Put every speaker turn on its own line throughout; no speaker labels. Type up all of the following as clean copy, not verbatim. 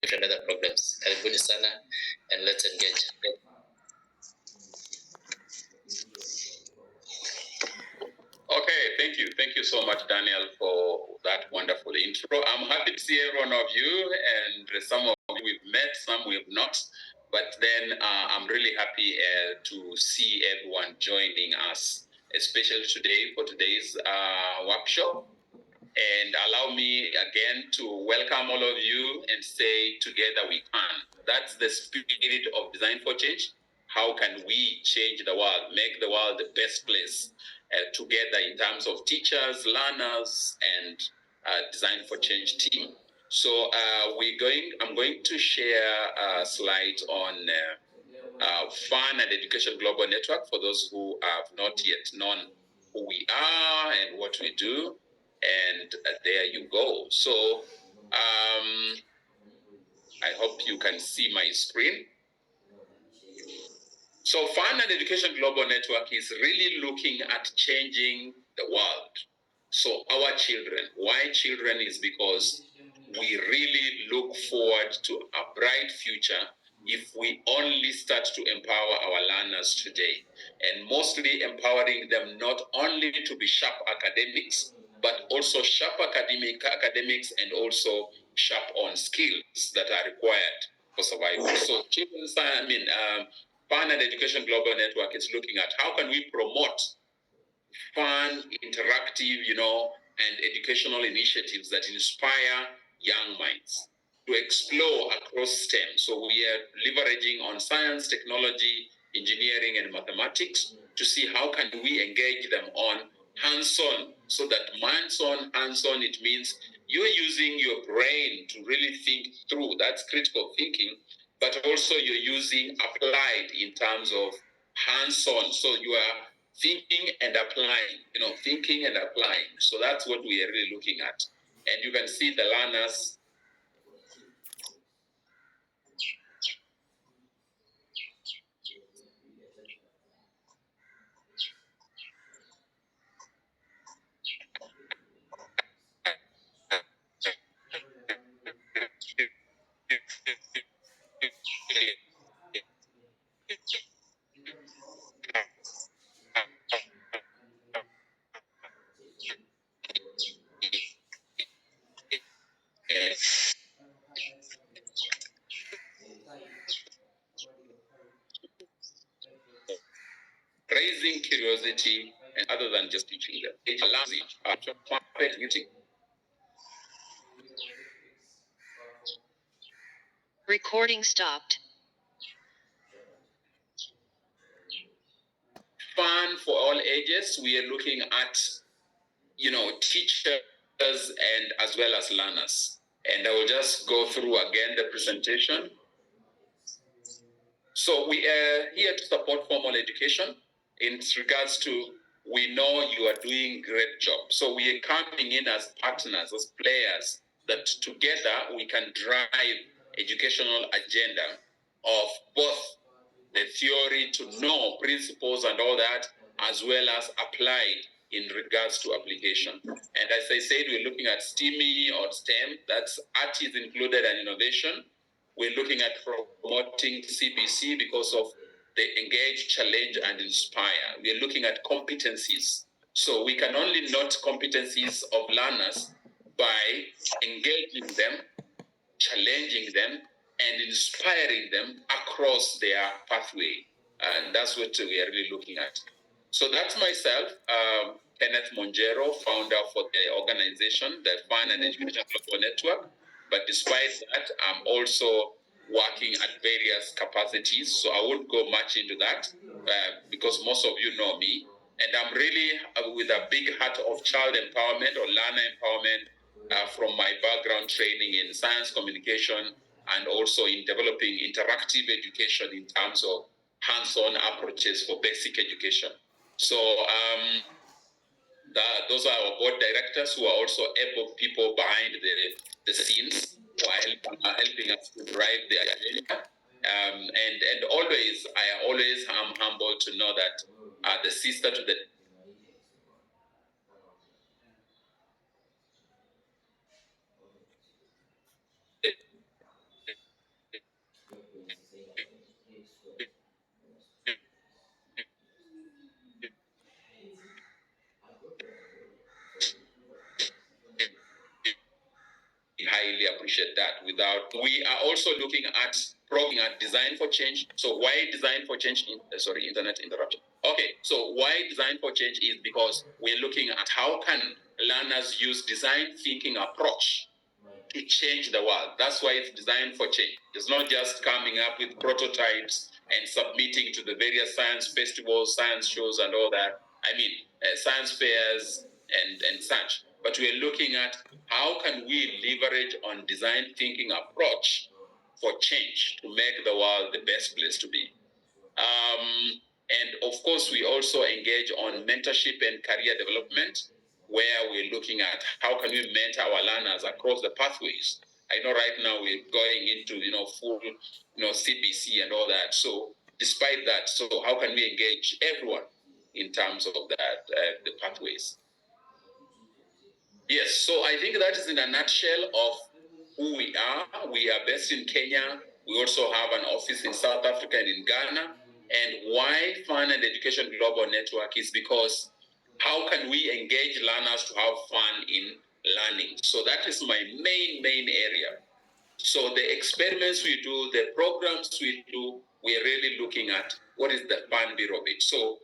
different other programs. Karibuni sana, and let's engage.
Okay, thank you. Thank you so much, Daniel, for that wonderful intro. I'm happy to see every one of you, and some of you we've met, some we've not. But then I'm really happy to see everyone joining us, especially today for today's workshop. And allow me again to welcome all of you and say, together we can. That's the spirit of Design for Change. How can we change the world, make the world the best place together in terms of teachers, learners, and Design for Change team. So I'm going to share a slide on Fun and Education Global Network for those who have not yet known who we are and what we do. And there you go. So I hope you can see my screen. So Fun and Education Global Network is really looking at changing the world. So our children, why children is because we really look forward to a bright future if we only start to empower our learners today, and mostly empowering them not only to be sharp academics, but also sharp academics and also sharp on skills that are required for survival. So Fun and Education Global Network is looking at how can we promote fun, interactive, and educational initiatives that inspire young minds to explore across STEM. So we are leveraging on science, technology, engineering, and mathematics to see how can we engage them on hands-on. So that hands-on, it means you're using your brain to really think through. That's critical thinking, but also you're using applied in terms of hands-on. So you are thinking and applying, So that's what we are really looking at. And you can see the learners. Raising curiosity, and other than just teaching them, it allows it to perfect beauty.
Recording stopped.
Fun for all ages. We are looking at, teachers and as well as learners. And I will just go through again the presentation. So we are here to support formal education in regards to, we know you are doing great job. So we are coming in as partners, as players, that together we can drive educational agenda of both the theory to know principles and all that, as well as applied in regards to application. And as I said, we're looking at STEMI or STEM, that's art is included and innovation. We're looking at promoting CBC because of the engage, challenge, and inspire. We're looking at competencies. So we can only note competencies of learners by engaging them, challenging them, and inspiring them across their pathway. And that's what we are really looking at. So that's myself, Kenneth Monjero, founder for the organization, the Fun and Education Global Network. But despite that, I'm also working at various capacities. So I won't go much into that because most of you know me. And I'm really with a big heart of child empowerment or learner empowerment from my background training in science communication and also in developing interactive education in terms of hands-on approaches for basic education. So those are our board directors who are also able people behind the scenes who are helping us to drive the agenda. And always, I always am humbled to know that the sister to the without. We are also looking at design for change. So why design for change? Sorry, internet interruption. Okay, so why design for change is because we're looking at how can learners use design thinking approach to change the world. That's why it's designed for change. It's not just coming up with prototypes and submitting to the various science festivals, science shows, and all that. I mean, science fairs and such. But we're looking at how can we leverage on design thinking approach for change to make the world the best place to be. And of course, we also engage on mentorship and career development, where we're looking at how can we mentor our learners across the pathways. I know right now we're going into full CBC and all that. So despite that, so how can we engage everyone in terms of that the pathways? Yes, so I think that is in a nutshell of who we are. We are based in Kenya. We also have an office in South Africa and in Ghana. And why Fun and Education Global Network is because how can we engage learners to have fun in learning? So that is my main area. So the experiments we do, the programs we do, we're really looking at what is the fun bit of it. So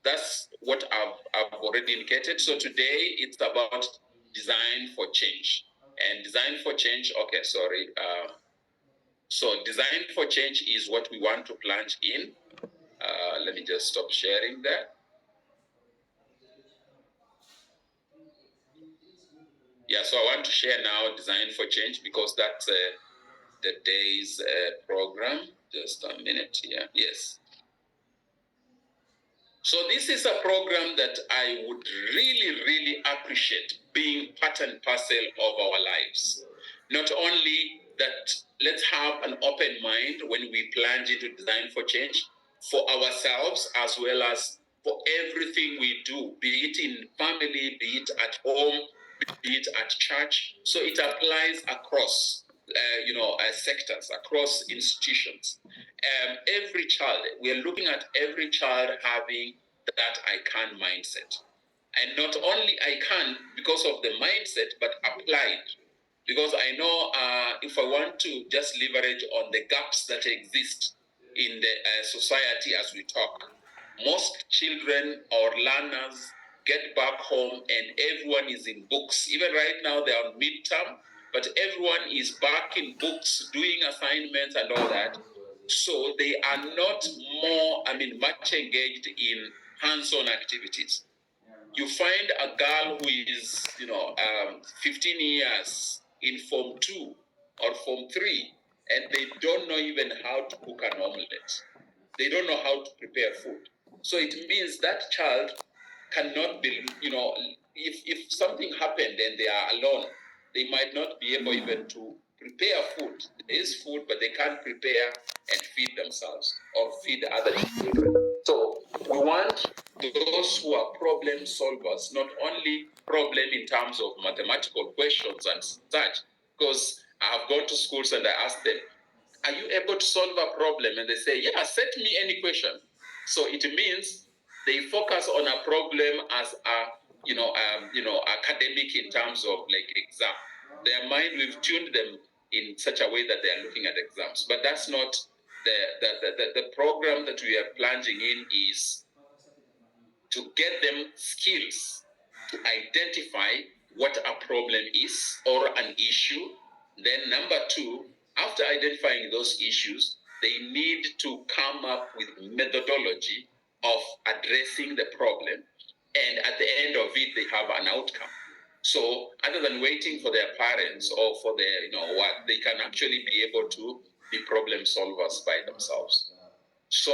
that's what I've already indicated. So today it's about design for change. And design for change, okay, sorry. So design for change is what we want to plunge in. Let me just stop sharing that. Yeah, so I want to share now design for change because that's the day's program. Just a minute here. Yes. So this is a program that I would really appreciate being part and parcel of our lives. Not only that, let's have an open mind when we plunge into design for change for ourselves as well as for everything we do, be it in family, be it at home, be it at church. So it applies across sectors, across institutions. Every child, we're looking at every child having that I can mindset. And not only I can because of the mindset, but applied. Because I know if I want to just leverage on the gaps that exist in the society as we talk, most children or learners get back home and everyone is in books. Even right now they are on midterm, but everyone is back in books doing assignments and all that. So they are not much engaged in hands-on activities. You find a girl who is, 15 years in Form 2 or Form 3, and they don't know even how to cook an omelette. They don't know how to prepare food. So it means that child cannot be, if something happened and they are alone, they might not be able even to prepare food. There is food, but they can't prepare and feed themselves or feed other children. So we want those who are problem solvers, not only problem in terms of mathematical questions and such, because I have gone to schools and I ask them, are you able to solve a problem? And they say, yeah, set me any question. So it means they focus on a problem as academic in terms of like exam. Their mind, we've tuned them in such a way that they are looking at exams. But that's not the program that we are plunging in is to get them skills to identify what a problem is or an issue. Then number two, after identifying those issues, they need to come up with methodology of addressing the problem. And at the end of it, they have an outcome. So other than waiting for their parents or for their, they can actually be able to be problem solvers by themselves. So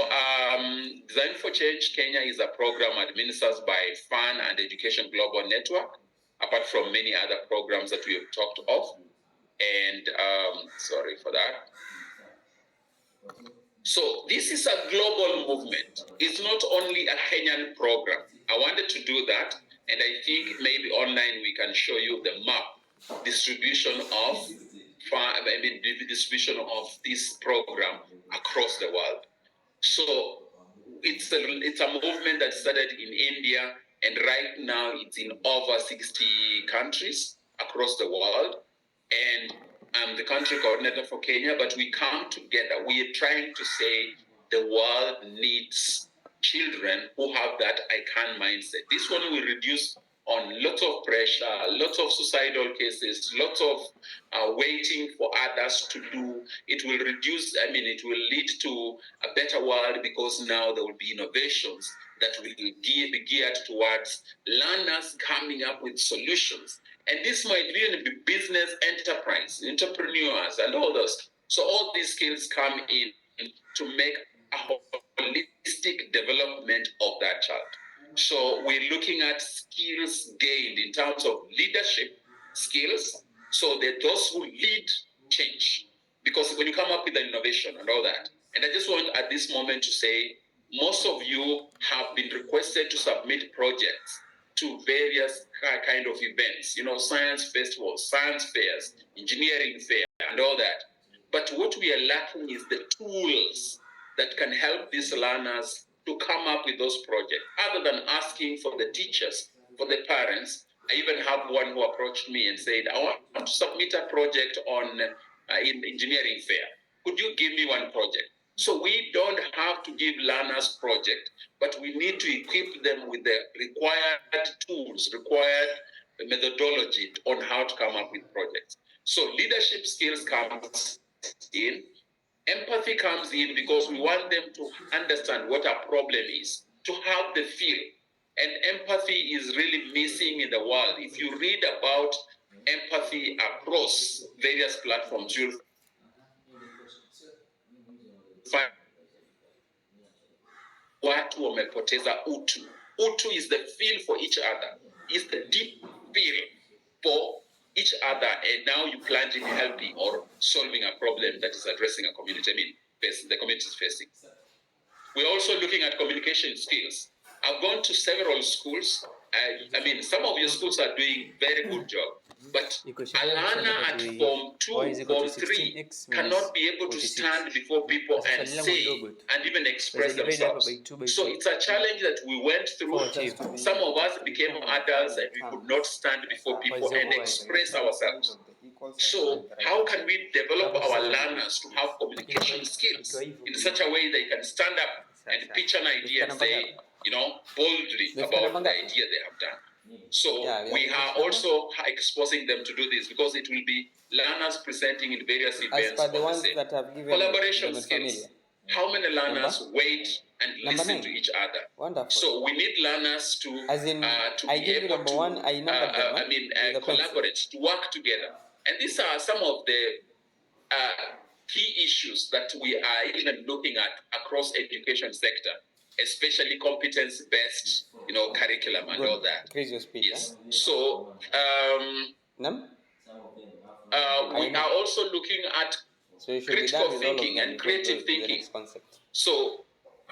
Design for Change Kenya is a program administered by Fun and Education Global Network, apart from many other programs that we have talked of. And sorry for that. So this is a global movement. It's not only a Kenyan program. I wanted to do that, and I think maybe online we can show you the map distribution of this program across the world. So it's a movement that started in India, and right now it's in over 60 countries across the world. And I'm the country coordinator for Kenya, but we come together. We are trying to say the world needs children who have that I can mindset. This one will reduce on lots of pressure, lots of suicidal cases, lots of waiting for others to do. It will reduce, it will lead to a better world because now there will be innovations that will be geared towards learners coming up with solutions. And this might really be business enterprise, entrepreneurs, and all those. So all these skills come in to make a holistic development of that child. So we're looking at skills gained in terms of leadership skills, so that those who lead change. Because when you come up with an innovation and all that, and I just want at this moment to say, most of you have been requested to submit projects to various kind of events, science festivals, science fairs, engineering fair, and all that. But what we are lacking is the tools that can help these learners to come up with those projects. Other than asking for the teachers, for the parents, I even have one who approached me and said, I want to submit a project on in engineering fair. Could you give me one project? So we don't have to give learners project, but we need to equip them with the required tools, required methodology on how to come up with projects. So leadership skills comes in. Empathy comes in because we want them to understand what our problem is, to have the feel. And empathy is really missing in the world. If you read about empathy across various platforms, you'll find watu wamepoteza utu. Utu is the feel for each other. It's the deep feel for each other, and now you plunge in helping or solving a problem that is addressing a community, the community is facing. We're also looking at communication skills. I've gone to several schools. Some of your schools are doing very good job, but a learner at Form 2, Form 3 cannot be able to stand before people and say and even express themselves. So it's a challenge that we went through. Some of us became adults and we could not stand before people and express ourselves. So how can we develop our learners to have communication skills in such a way they can stand up and pitch an idea and say, boldly about the idea they have done. So we are also exposing them to do this because it will be learners presenting in various events.
As per the ones that have given
collaboration skills. How many learners wait and listen to each other?
Wonderful.
So we need learners to
I
be able to
one, I
collaborate, to work together. And these are some of the key issues that we are even looking at across education sector, especially competence-based, curriculum and all that.
Increase your speed.
Yes. So we are also looking at critical thinking and creative thinking. So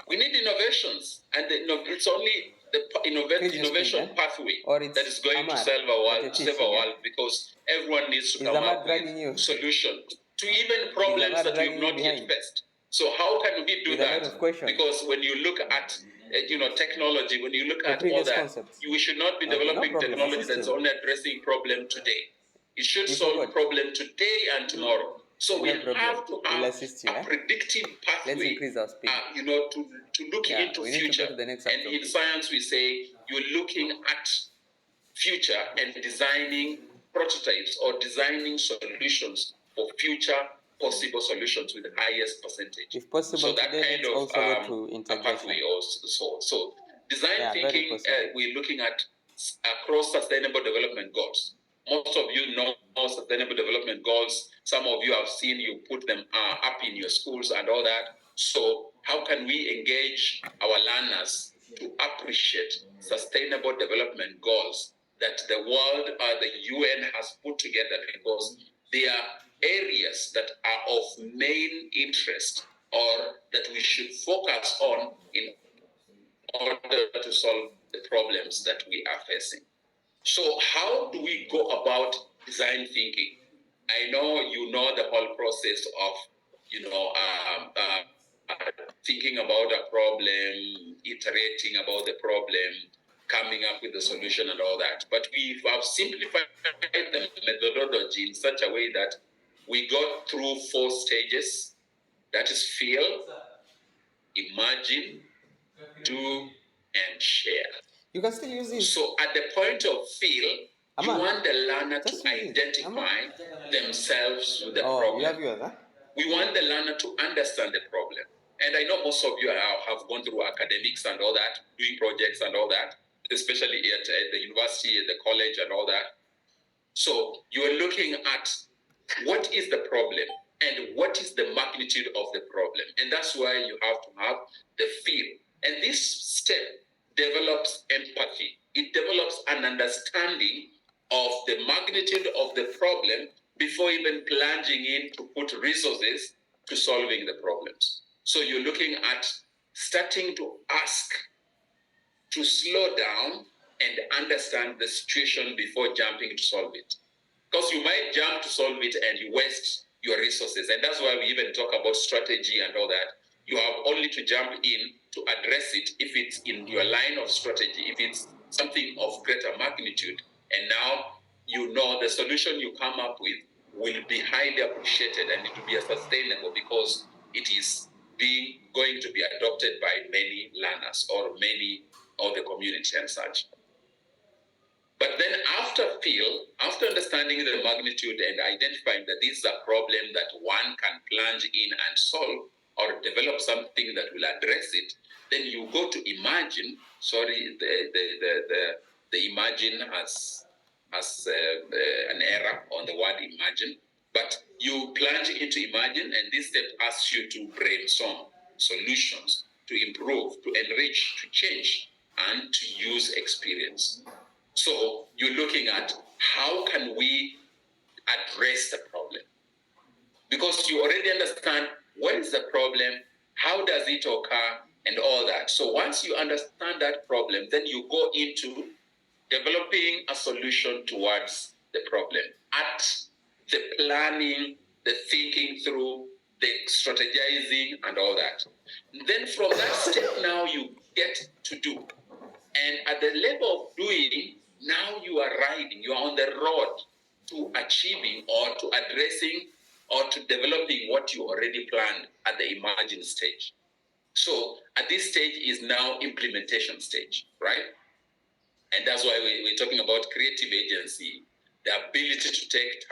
we need innovations, and it's only the innovation pathway that is going to save our world, because everyone needs to come up with solutions to even problems that we've not yet faced. So how can we do that? Because when you look at technology, when you look at all that, we should not be developing technology that's only addressing problem today. It should solve problem today and tomorrow. So we have to have a predictive pathway, to look into future. And in science, we say you're looking at future and designing prototypes or designing solutions for future possible solutions with the highest percentage.
If possible,
so that kind of
a
pathway also. So design thinking, we're looking at across sustainable development goals. Most of you know sustainable development goals. Some of you have seen, you put them up in your schools and all that. So how can we engage our learners to appreciate sustainable development goals that the world or the UN has put together, because they are areas that are of main interest or that we should focus on in order to solve the problems that we are facing. So how do we go about design thinking? I know you know the whole process of, thinking about a problem, iterating about the problem, coming up with a solution and all that. But we have simplified the methodology in such a way that we got through 4 stages. That is feel, imagine, do, and share.
You can still use it.
So at the point of feel, you want the learner to
Just use it.
identify themselves with the
Oh,
problem.
you have yours, huh?
We want the learner to understand the problem. And I know most of you have gone through academics and all that, doing projects and all that, especially at the university, at the college and all that. So you're looking at what is the problem and what is the magnitude of the problem. And that's why you have to have the feel. And this step develops empathy. It develops an understanding of the magnitude of the problem before even plunging in to put resources to solving the problems. So you're looking at starting to ask to slow down and understand the situation before jumping to solve it. Because you might jump to solve it and you waste your resources. And that's why we even talk about strategy and all that. You have only to jump in to address it if it's in your line of strategy, if it's something of greater magnitude. And now you know the solution you come up with will be highly appreciated and it will be sustainable because it is going to be adopted by many learners or many of the community and such. But then after understanding the magnitude and identifying that this is a problem that one can plunge in and solve or develop something that will address it, then you go to imagine. Sorry, the imagine has an error on the word imagine. But you plunge into imagine, and this step asks you to brainstorm solutions, to improve, to enrich, to change, and to use experience. So you're looking at how can we address the problem? Because you already understand what is the problem, how does it occur, and all that. So once you understand that problem, then you go into developing a solution towards the problem. At the planning, the thinking through, the strategizing, and all that. Then from that step now you get to do. And at the level of doing, now you are riding, you are on the road to achieving or to addressing or to developing what you already planned at the imagine stage. So at this stage is now implementation stage, right? And that's why we're talking about creative agency, the ability to take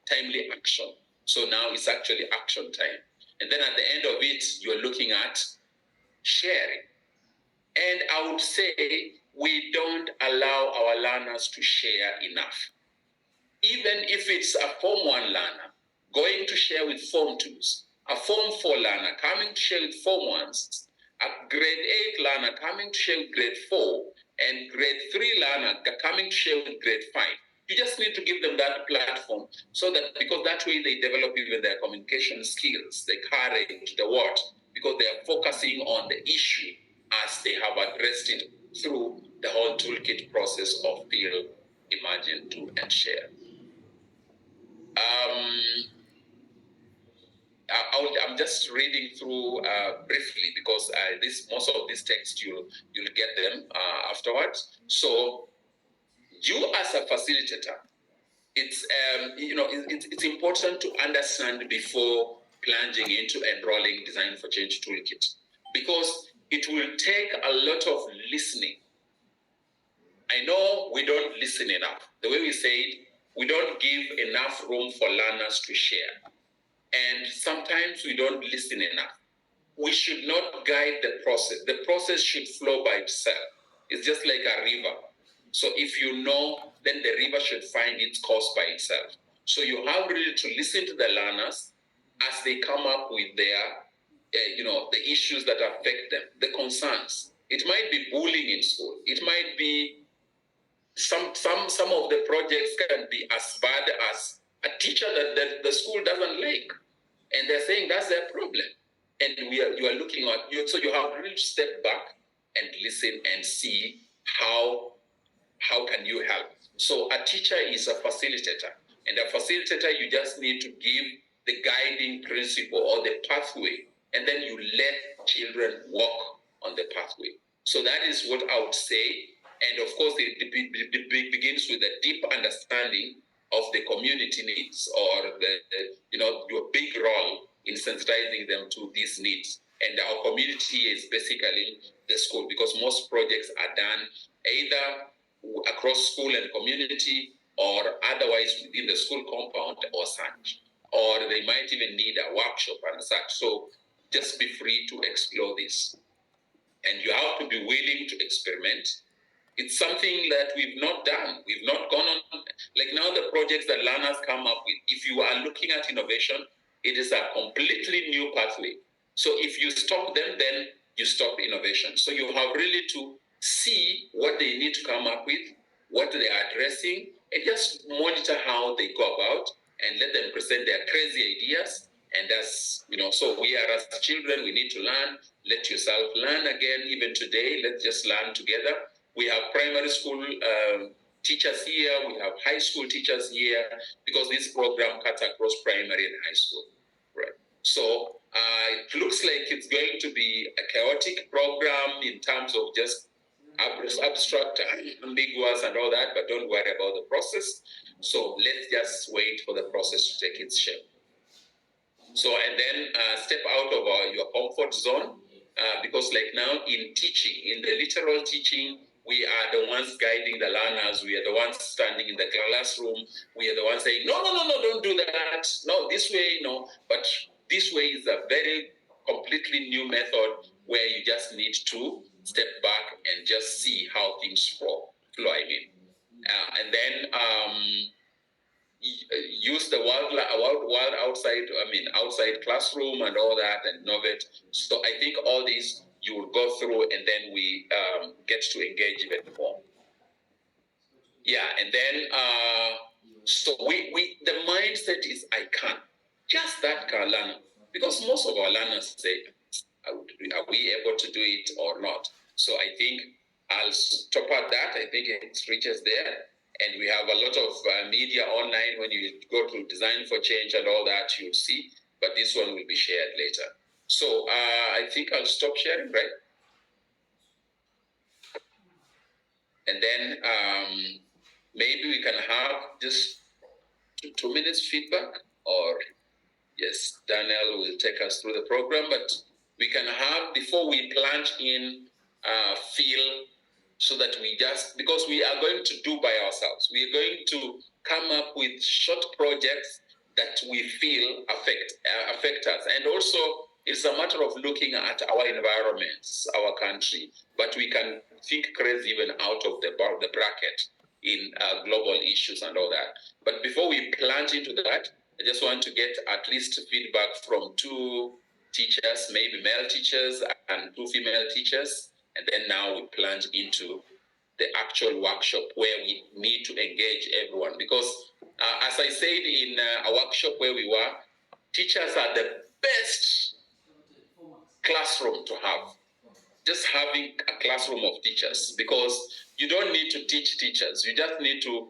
timely action. So now it's actually action time. And then at the end of it, you're looking at sharing. And I would say we don't allow our learners to share enough. Even if it's a Form 1 learner going to share with Form 2s, a Form 4 learner coming to share with Form 1s, a Grade 8 learner coming to share with Grade 4, and Grade 3 learner coming to share with Grade 5. You just need to give them that platform so that, because that way they develop even their communication skills, the courage, the what, because they are focusing on the issue as they have addressed it through the whole toolkit process of feel, imagine, do, and share. I'm just reading through briefly because most of these texts you'll get them afterwards. So you as a facilitator, it's important to understand before plunging into enrolling Design for Change toolkit, because it will take a lot of listening. I know we don't listen enough. The way we say it, we don't give enough room for learners to share. And sometimes we don't listen enough. We should not guide the process. The process should flow by itself. It's just like a river. So if you know, then the river should find its course by itself. So you have really to listen to the learners as they come up with their, the issues that affect them, the concerns. It might be bullying in school. It might be some of the projects can be as bad as a teacher that the school doesn't like, and they're saying that's their problem. And you are looking at you, so you have to really step back and listen and see how can you help. So a teacher is a facilitator, and a facilitator, you just need to give the guiding principle or the pathway, and then you let children walk on the pathway. So that is what I would say. And of course, it begins with a deep understanding of the community needs, or your big role in sensitizing them to these needs. And our community is basically the school, because most projects are done either across school and community, or otherwise within the school compound or such. Or they might even need a workshop and such. So just be free to explore this. And you have to be willing to experiment. It's something that we've not done. We've not gone on. Like now the projects that learners come up with, if you are looking at innovation, it is a completely new pathway. So if you stop them, then you stop innovation. So you have really to see what they need to come up with, what they are addressing, and just monitor how they go about and let them present their crazy ideas. And that's, so we are as children, we need to learn. Let yourself learn again, even today. Let's just learn together. We have primary school teachers here. We have high school teachers here, because this program cuts across primary and high school. Right. So it looks like it's going to be a chaotic program in terms of just abstract, ambiguous and all that, but don't worry about the process. So let's just wait for the process to take its shape. So, and then step out of your comfort zone, because like now in teaching, in the literal teaching, we are the ones guiding the learners. We are the ones standing in the classroom. We are the ones saying, no, don't do that. No, this way, no. But this way is a very completely new method where you just need to step back and just see how things flow. And then use the world outside classroom and all that, and innovate. So I think all these you will go through, and then we get to engage even more. Yeah, and then so we the mindset is I can. Just that can learn, because most of our learners say, are we able to do it or not? So I think I'll stop at that. I think it reaches there. And we have a lot of media online. When you go to Design for Change and all that, you'll see. But this one will be shared later. So I think I'll stop sharing, right? And then maybe we can have just 2 minutes feedback, or yes, Daniel will take us through the program. But we can have, before we plunge in, feel, so that we just, because we are going to do by ourselves, we are going to come up with short projects that we feel affect us. And also, it's a matter of looking at our environments, our country, but we can think crazy even out of the bracket in global issues and all that. But before we plunge into that, I just want to get at least feedback from 2 teachers, maybe male teachers and 2 female teachers. And then now we plunge into the actual workshop where we need to engage everyone. Because as I said in a workshop where we were, teachers are the best classroom to have. Just having a classroom of teachers, because you don't need to teach teachers. You just need to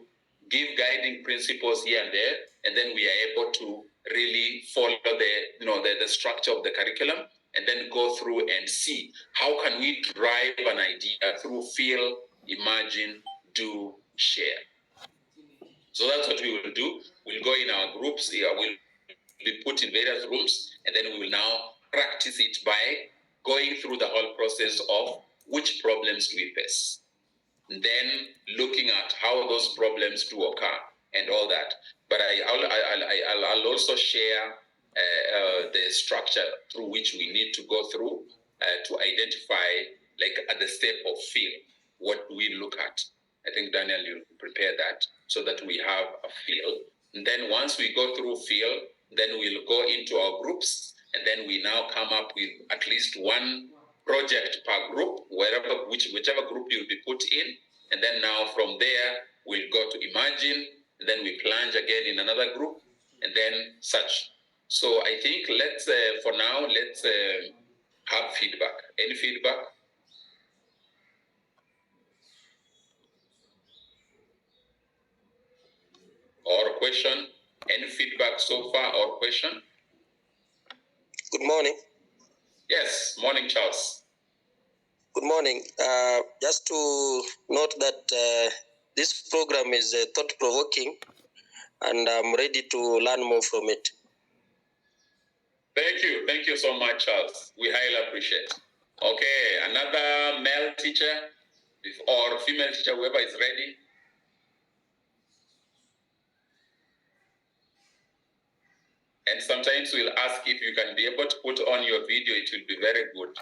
give guiding principles here and there, and then we are able to really follow the structure of the curriculum, and then go through and see how can we drive an idea through feel, imagine, do, share. So that's what we will do. We'll go in our groups. We'll be put in various rooms, and then we will now practice it by going through the whole process of which problems do we face, and then looking at how those problems do occur and all that. But I'll also share the structure through which we need to go through to identify, like at the step of feel, what do we look at. I think Daniel, you prepare that so that we have a feel. And then once we go through feel, then we'll go into our groups, and then we now come up with at least 1 project per group, whichever group you'll be put in. And then now from there, we'll go to imagine, and then we plunge again in another group, and then such. So I think let's have feedback. Any feedback? Or question? Any feedback so far or question?
Good morning.
Yes, morning, Charles.
Good morning. Just to note that this program is thought-provoking, and I'm ready to learn more from it.
Thank you so much, Charles. We highly appreciate. Okay, another male teacher or female teacher, whoever is ready. And sometimes we'll ask if you can be able to put on your video. It will be very good,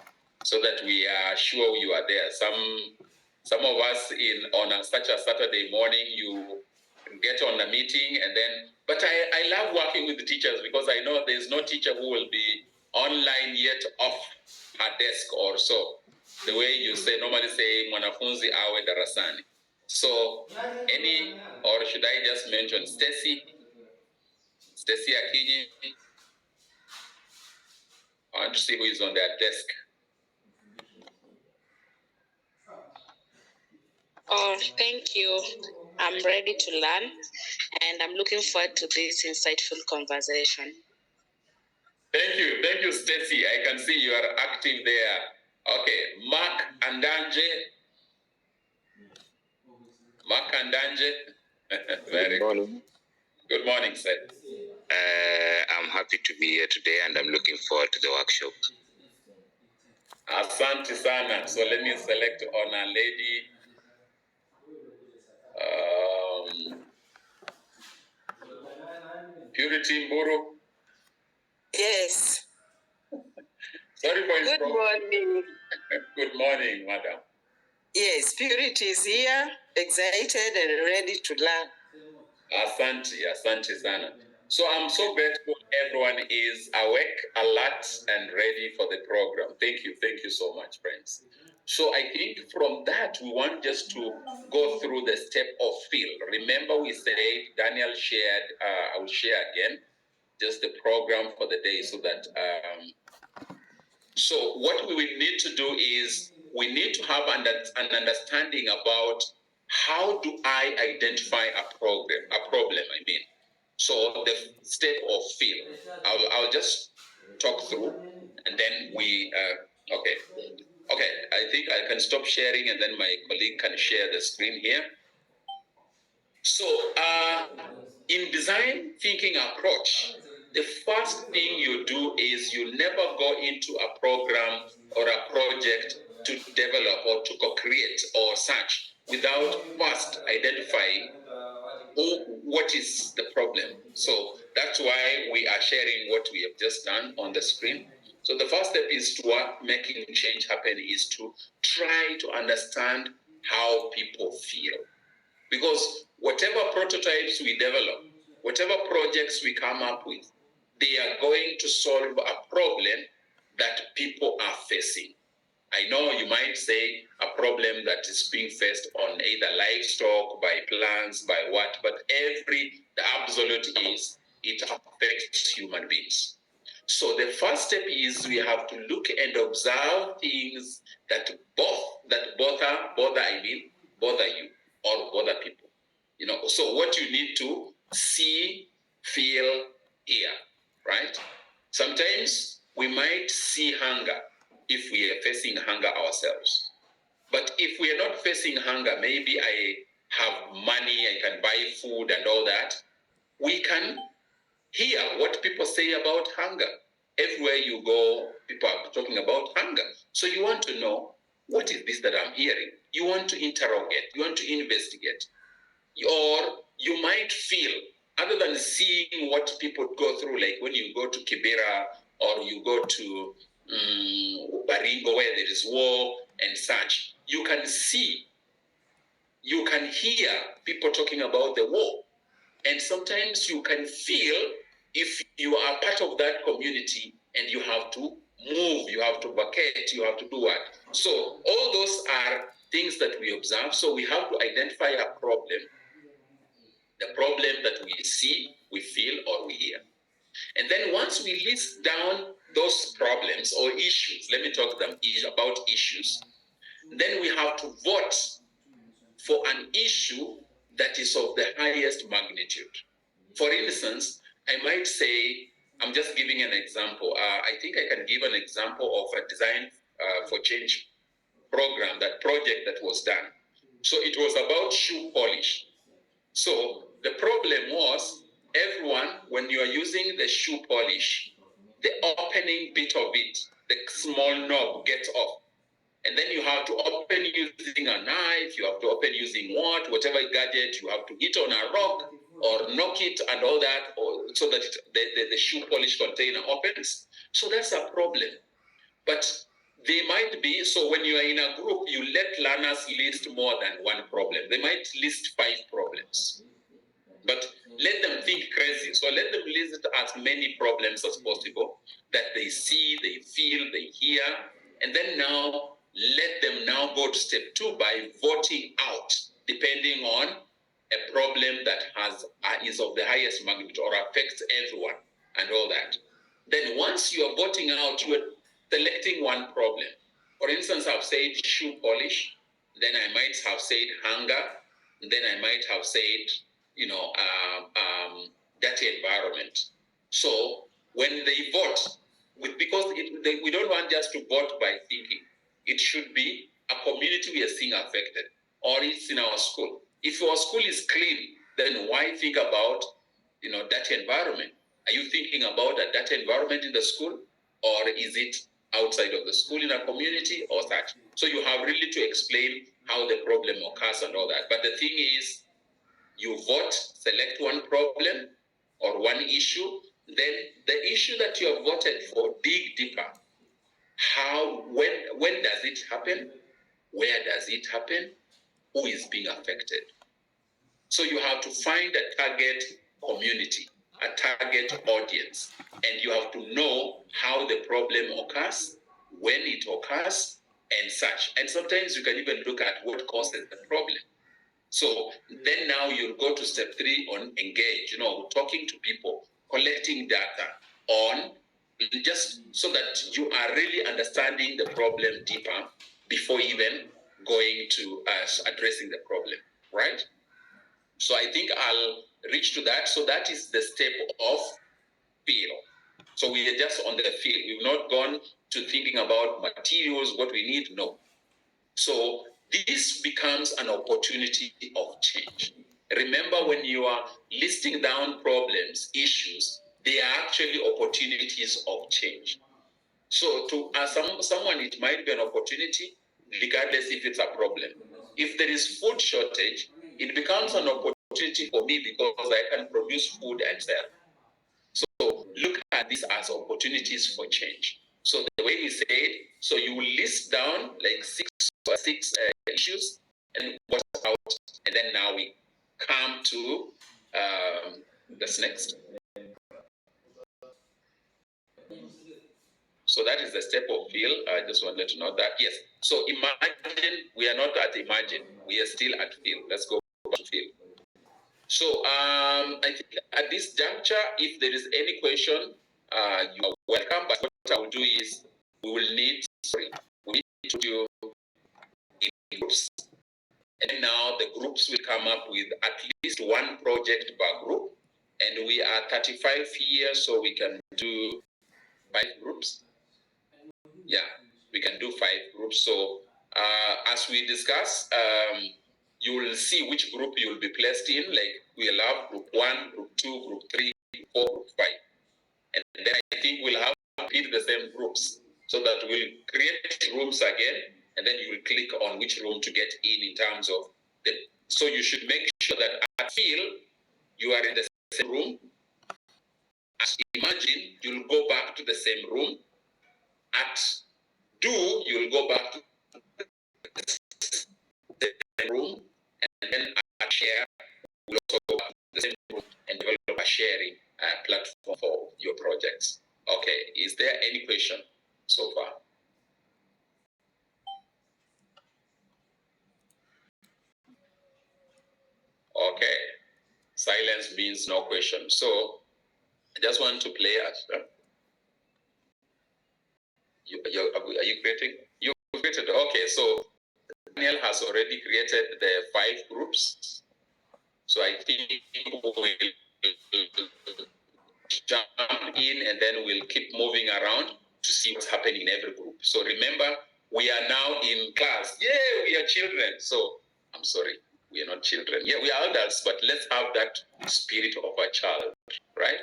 so that we are sure you are there. Some of us on such a Saturday morning, you get on a meeting and then. But I love working with the teachers because I know there's no teacher who will be online yet off her desk or so. The way you normally say mwanafunzi awe darasani. So or should I just mention Stacy Akinyi? I want to see who is on their desk.
Oh, thank you. I'm ready to learn, and I'm looking forward to this insightful conversation.
Thank you, Stacy. I can see you are active there. Okay, Mark Andanje. Very good morning. Good morning, sir.
I'm happy to be here today, and I'm looking forward to the workshop.
Asante sana. So let me select on a lady. Purity Mburu.
Yes.
Sorry for
Good morning.
Good morning, madam.
Yes, Purity is here, excited and ready to learn.
Asante sana. So I'm so grateful everyone is awake, alert, and ready for the program. Thank you so much, friends. So I think from that, we want just to go through the step of feel. Remember we said, Daniel shared, I will share again, just the program for the day so that, so what we will need to do is, we need to have an understanding about how do I identify a problem, I mean. So the step of feel. I'll just talk through and then we, okay, I think I can stop sharing and then my colleague can share the screen here. So in design thinking approach, the first thing you do is you never go into a program or a project to develop or to co-create or such without first identifying what is the problem. So that's why we are sharing what we have just done on the screen. So the first step is to making change happen is to try to understand how people feel. Because whatever prototypes we develop, whatever projects we come up with, they are going to solve a problem that people are facing. I know you might say a problem that is being faced on either livestock, by plants, by what, but the absolute is it affects human beings. So the first step is we have to look and observe things that bother you or bother people. So what you need to see, feel, hear, right? Sometimes we might see hunger if we are facing hunger ourselves. But if we are not facing hunger, maybe I have money, I can buy food and all that, we can hear what people say about hunger. Everywhere you go, people are talking about hunger. So you want to know, what is this that I'm hearing? You want to interrogate, you want to investigate. Or you might feel, other than seeing what people go through, like when you go to Kibera or you go to Baringo where there is war and such, you can see, you can hear people talking about the war. And sometimes you can feel if you are part of that community and you have to move, you have to vacate, you have to do what. So all those are things that we observe. So we have to identify a problem, the problem that we see, we feel, or we hear. And then once we list down those problems or issues, let me talk about issues, then we have to vote for an issue that is of the highest magnitude. For instance, I might say, I'm just giving an example. I think I can give an example of a design for change program, that project that was done. So it was about shoe polish. So the problem was everyone, when you are using the shoe polish, the opening bit of it, the small knob gets off. And then you have to open using a knife, you have to open using whatever gadget, you have to hit on a rock or knock it and all that, or so that the shoe polish container opens. So that's a problem. But they might be, so when you are in a group, you let learners list more than one problem. They might list 5 problems. But let them think crazy. So let them list as many problems as possible that they see, they feel, they hear, and then now let them now go to step 2 by voting out, depending on a problem that is of the highest magnitude or affects everyone and all that. Then once you are voting out, you are selecting one problem. For instance, I've said shoe polish, then I might have said hunger, then I might have said, dirty environment. So when they vote, because we don't want just to vote by thinking. It should be a community we are seeing affected, or it's in our school. If your school is clean, then why think about, dirty environment? Are you thinking about a dirty environment in the school, or is it outside of the school in a community or such? So you have really to explain how the problem occurs and all that. But the thing is, you vote, select one problem or one issue, then the issue that you have voted for, dig deeper. When does it happen? Where does it happen? Who is being affected? So you have to find a target community, a target audience, and you have to know how the problem occurs, when it occurs, and such. And sometimes you can even look at what causes the problem. So then now you'll go to step 3 on engage, talking to people, collecting data on, just so that you are really understanding the problem deeper before even going to addressing the problem, right? So I think I'll reach to that. So that is the step of feel. So we are just on the feel. We've not gone to thinking about materials, what we need, no. So this becomes an opportunity of change. Remember, when you are listing down problems, issues, they are actually opportunities of change. So to someone, it might be an opportunity, regardless if it's a problem. If there is food shortage, it becomes an opportunity for me because I can produce food and sell. So look at this as opportunities for change. So the way we say it, so you will list down like six issues and what's out, and then now we come to this next. So that is the step of feel. I just wanted to know that. Yes. So imagine, we are not at imagine. We are still at feel. Let's go back to feel. So I think at this juncture, if there is any question, you are welcome. But what I will do is we need to do in groups. And now the groups will come up with at least one project per group. And we are 35 here, so we can do 5 groups. Yeah, we can do 5 groups. So as we discuss, you will see which group you will be placed in. Like we'll have group 1, group 2, group 3, group 4, group 5. And then I think we'll have to repeat the same groups so that we'll create rooms again, and then you will click on which room to get in terms of the. So you should make sure that at feel you are in the same room. At imagine, you'll go back to the same room. At do, you'll go back to the same room, and then at share, we'll also go back to the same room and develop a sharing platform for your projects. Okay, is there any question so far? Okay, silence means no question. So I just want to play at. Are you creating? You created. Okay, so Daniel has already created the 5 groups. So I think we'll jump in and then we'll keep moving around to see what's happening in every group. So remember, we are now in class. Yeah, we are children. So I'm sorry. We are not children. Yeah, we are adults, but let's have that spirit of a child, right?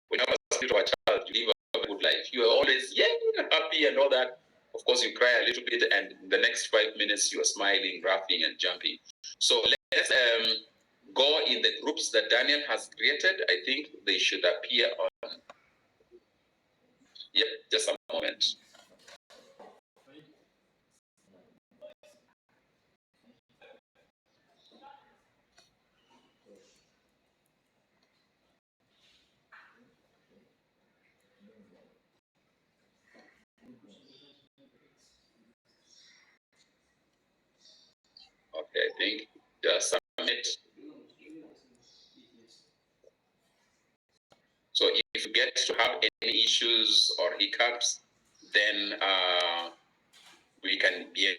When you have a spirit of a child, you live a good life. You are always, happy and all that. Of course, you cry a little bit, and in the next 5 minutes, you are smiling, laughing, and jumping. So let's go in the groups that Daniel has created. I think they should appear on. Yep, just a moment. Okay, I think just submit. So if you get to have any issues or hiccups, then we can be